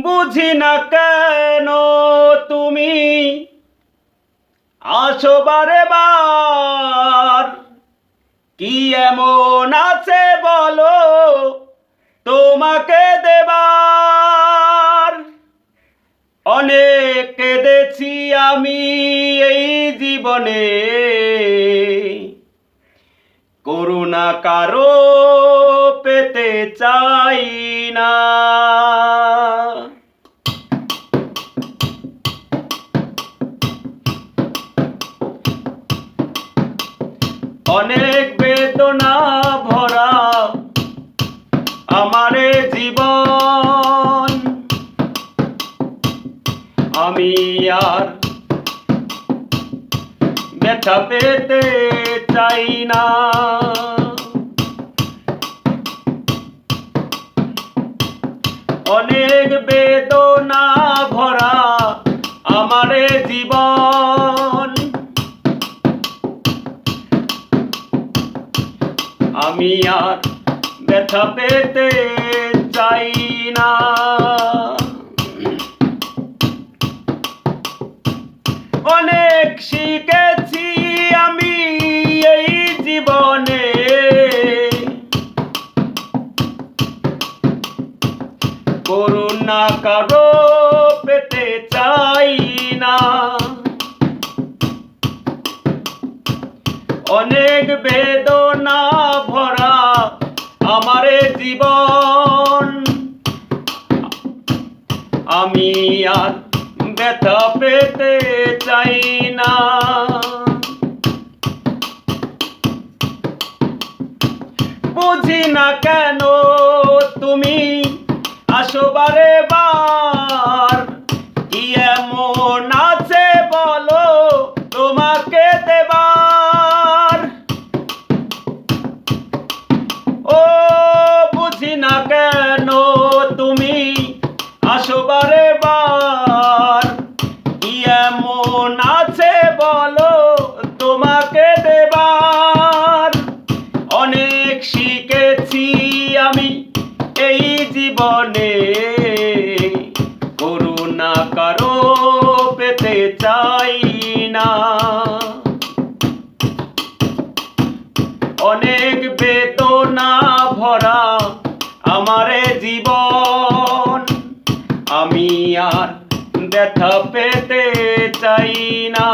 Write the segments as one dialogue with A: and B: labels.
A: বুঝি না কেন তুমি আসো বারে বার। কি এমন আছে বলো তোমাকে দেবার। অনেক কেঁদেছি আমি এই জীবনে, করুণা কারো পেতে চাই না। অনেক বেদনা ভরা আমারে জীবন, আমি আর ব্যথা পেতে চাই না। অনেক বেদনা ভরা আমারে জীবন, আমি আর ব্যথা পেতে চাই না। অনেক শিখেছি আমি এই জীবনে, করুণা কারো পেতে চাই না। অনেক বেদনা ভরা আমারে জীবন, আমি আর ব্যথা পেতে চাই না। বুঝি না কেন তুমি আসো বারে বার। কি এমন আছে বলো তোমাকে দেবার। ও বুঝি না কেন তুমি আসো বারে বার। কি এমন আছে বলো তোমাকে দেবার। অনেক শিখেছি আমি এই জীবনে, করুণা কারো পেতে চাই না। অনেক বেদনা ভরা আমারে জীবন, আমি আর ব্যথা পেতে চাই না।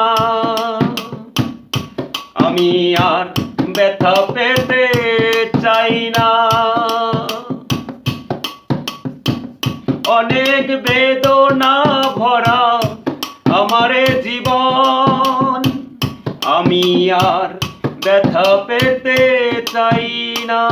A: আমি আর ব্যথা পেতে চাই না। অনেক বেদনা ভরা আমারে জীবন, আমি আর ব্যথা পেতে চাই না।